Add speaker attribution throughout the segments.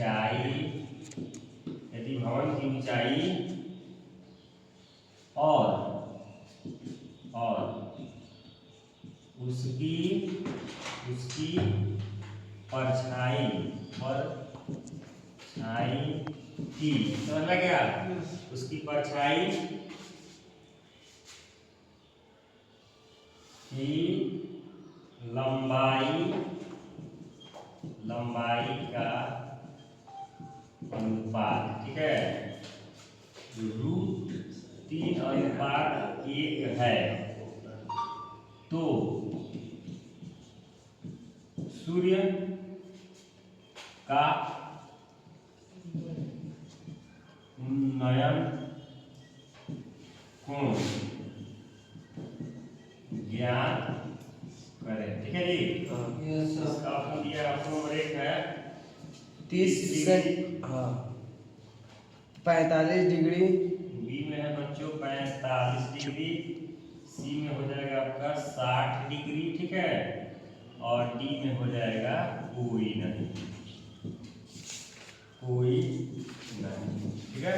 Speaker 1: ऊंचाई, यदि भवन की ऊंचाई और उसकी परछाई की, समझ में क्या? उसकी परछाई की लंबाई का अनुपात, ठीक है, √3:1 है, तो सूर्य का उन्नयन कोण ज्ञात करें, ठीक है जी। इसका आपको दिया, आपको नंबर 1 है
Speaker 2: 30 से 45 डिग्री,
Speaker 1: बी में है बच्चों 45 डिग्री, सी में हो जाएगा आपका 60 डिग्री, ठीक है, और डी में हो जाएगा कोई नहीं, ठीक है।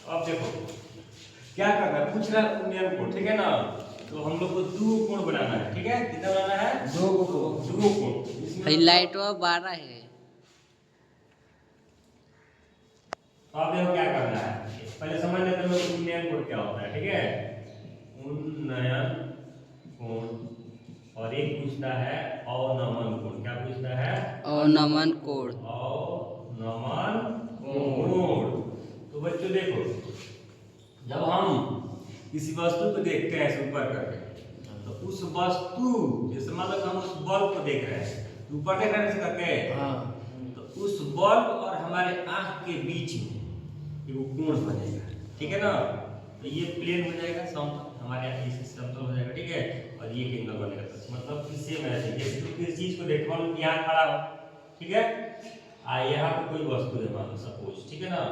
Speaker 1: अब देखो क्या करना है, पूछ रहा है उन्नयन कोण, ठीक है ना, तो हम लोग को 2 कोण बनाना है, ठीक है, कितना बनाना है? 2 कोण।
Speaker 2: भाई लाइट 12 है।
Speaker 1: तो आप देखो क्या करना है, पहले समझ लेते हैं उन्नयन कोण क्या होता है, ठीक है। उन्नयन कोण, और एक पूछता है अवनमन कोण, क्या पूछता है?
Speaker 2: अवनमन कोण।
Speaker 1: तो बच्चों देखो, जब हम किसी वस्तु को देखते हैं ऐसे ऊपर करके, तो उस वस्तु, जैसे मतलब हम उस बल्ब को देख रहे हैं, ऊपर देख रहे हैं करके, तो उस बल्ब और हमारे आंख के बीच में वो कोण बनेगा, ठीक है ना। तो ये प्लेन हो जाएगा, समतल, हमारे यहाँ इसे समतल हो जाएगा, ठीक है, और ये एंगल बनेगा, मतलब इससे मैं जैसे तुम किसी चीज को देखो, यहाँ खड़ा हो, ठीक है, यहाँ पे कोई वस्तु है मान लो सपोज, ठीक है ना,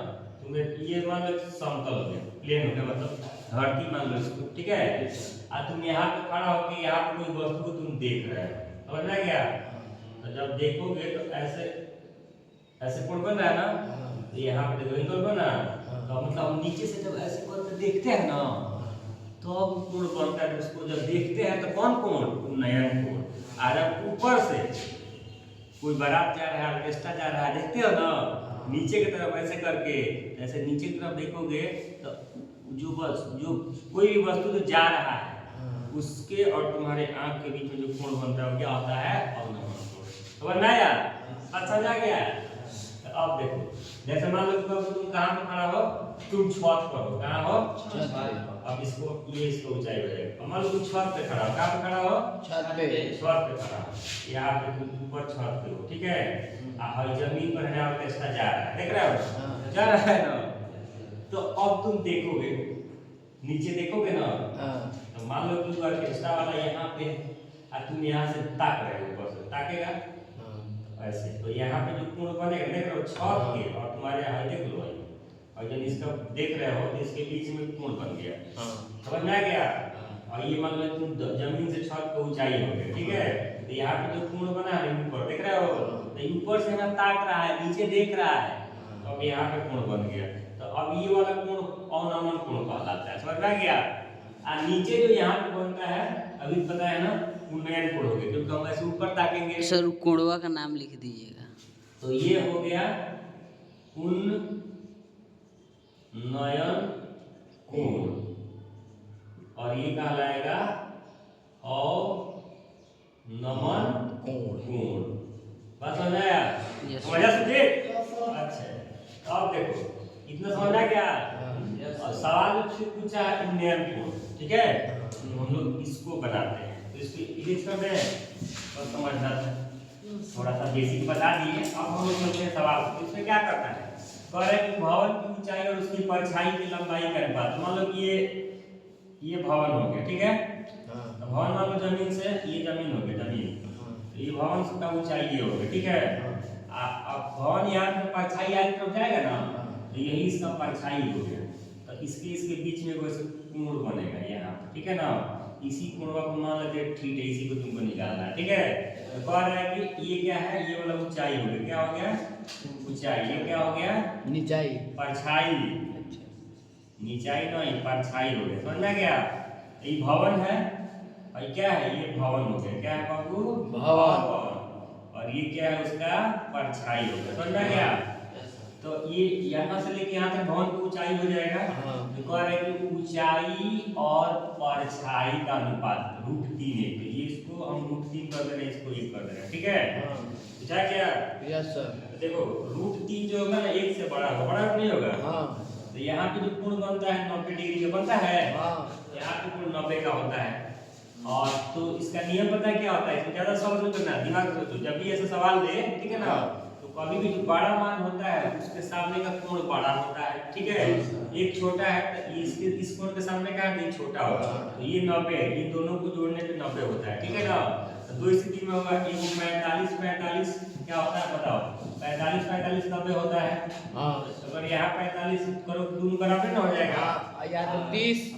Speaker 1: तुम्हें ये मान लो समतल हो गया, प्लेन हो गया, मतलब धरती मान लो इसको, ठीक है, तुम यहाँ पे खड़ा होकर यहाँ पे कोई वस्तु को तुम देख रहे हो, समझ में गया? तो जब देखोगे तो ऐसे कोण बन रहा है ना, तो यहाँ पे देखो एंगल बना, तो मतलब हम नीचे से जब ऐसे करके देखते हैं ना, तो अब कोण बनता है, उसको जब देखते हैं तो कौन कोण? उन्नयन कोण। और जब ऊपर से कोई बारात जा रहा है, ऑर्केस्ट्रा जा रहा है, देखते हो ना, नीचे की तरफ ऐसे करके, ऐसे नीचे की तरफ देखोगे तो जो कोई भी वस्तु जो जा रहा है उसके और तुम्हारे आंख के बीच में जो कोण बनता है वो क्या होता है? अवनमन कोण। तो बनना यार, अच्छा जा गया। तो अब देखो, जैसे मान लो तुम कहाँ पे खड़ा हो, तुम छत पर हो, कहाँ हो? छत पर। अब इसको ऊंचाई हो जाएगा, मान लो तुम छत पे खड़ा हो, कहाँ पे खड़ा हो? छत पे खड़ा हो, यहाँ पे तुम ऊपर छत पे हो, ठीक है, और जमीन पर है ऑर्केस्ट्रा जा रहा है, देख रहे हो? जा रहा है ना, तो अब तुम देखोगे, नीचे देखोगे ना, तो मान लो तुम ऑर्केस्ट्रा वाला यहाँ पे और तुम यहाँ से ताक रहे हो, ऊपर से ताकेगा ऐसे, तो यहाँ पे जो कोण बनेगा, देख रहे हो, छत के और तुम्हारे यहाँ देख लो, और जब इसका देख रहे हो तो इसके बीच में कोण बन गया, समझ में आ गया? और ये मान लो तुम जमीन से छत पे ऊंचाई हो गए, ठीक है, तो यहाँ पे जो कोण बना है ऊपर, देख रहे हो, तो ऊपर से हमें ताक रहा है, नीचे देख रहा है, तो अब यहाँ पे कोण बन गया, तो अब ये वाला कोण अवनमन कोण कहलाता है, समझ में आ गया? और नीचे जो यहाँ पे बनता है, अभी पता है ना, उन्नयन कोण हो गया, क्योंकि हम ऐसे ऊपर ताकेंगे।
Speaker 2: सर कोणवा का नाम लिख दीजिएगा।
Speaker 1: तो ये हो गया उन्नयन कोण, और ये कहलाएगा अवनमन कोण। बात समझ आया? समझा सुधीर? अच्छा, अब देखो इतना समझ आ गया। और सवाल पूछा है उन्नयन कोण, ठीक है, हम लोग इसको बनाते हैं, तो इसको इरेज कर दें और समझना थोड़ा सा बेसिक बता दिए। अब हम लोग चलते हैं सवाल, इसमें क्या करना है, कह रहे हैं भवन की ऊंचाई और उसकी परछाई की लंबाई का अनुपात, मान लो कि ये भवन हो गया, ठीक है, तो भवन मान लो जमीन से, ये जमीन हो गया, जमीन, तो ये भवन का ऊंचाई ये हो गया, ठीक है, अब भवन यहाँ पे परछाई यहाँ तरफ जाएगा ना, तो यही इसका परछाई हो गया, तो इसके बीच में कोई कोण बनेगा यहाँ, ठीक है ना, इसी कोणवा को मान लेते हैं थीटा, इसी को तुमको निकालना है, ठीक है। तो कह रहा है कि ये क्या है, ये वाला ऊंचाई हो गया, क्या हो गया ऊंचाई, ये क्या हो गया
Speaker 2: नीचाई।
Speaker 1: परछाई, नीचाई नहीं परछाई हो गया, समझ में आ गया। ये भवन है और क्या है, ये भवन हो गया, क्या है बाबू भवन, और ये क्या है उसका परछाई हो गया, समझ में आ गया। तो ये यहाँ से लेके यहाँ तक भवन की ऊंचाई हो जाएगा। तो कह रहे हैं कि ऊंचाई और परछाई का अनुपात √3 है, ये इसको हम √3 कर दे रहे हैं, इसको 1 कर दे रहे हैं, ठीक है। पूछा क्या?
Speaker 2: Yes sir.
Speaker 1: देखो √3 जो होगा ना 1 से बड़ा होगा, बड़ा नहीं होगा। तो यहाँ पे जो कोण बनता है 90 डिग्री का बनता है, यहाँ पे कोण 90 का होता है। और तो इसका नियम पता है क्या होता है, इसमें ज्यादा सवाल नहीं करना, दिमाग से सोचो, जब भी ऐसे सवाल दे, ठीक है ना, तो कभी भी जो बड़ा मान होता है उसके सामने का कोण बड़ा होता है, ठीक है। एक छोटा है तो इसके इस कोण के सामने का है छोटा होगा, तो ये 90 है, ये दोनों को जोड़ने पे 90 होता है, ठीक है ना। तो दो स्थिति में होगा, एक 45 क्या होता है बताओ, 45 90 होता है। अगर यहाँ 45 करो दोनों बराबर ना हो जाएगा,
Speaker 2: या तो 30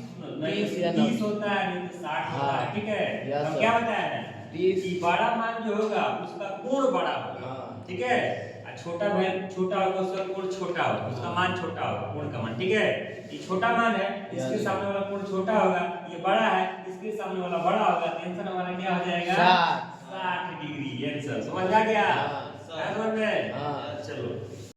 Speaker 1: या 30 होता है, नहीं तो 60 होता है, ठीक है। अब क्या बताया है,
Speaker 2: 30
Speaker 1: कि बड़ा मान जो होगा उसका कोण बड़ा होगा, ठीक है। और छोटा होगा उसका कोण छोटा होगा, उसका मान छोटा होगा, कोण का मान, ठीक है। ये छोटा मान है, इसके सामने वाला कोण छोटा होगा, ये बड़ा है, इसके सामने वाला बड़ा होगा, आंसर हमारा क्या हो जाएगा 60 डिग्री, आंसर समझ आ गया। समझ में? चलो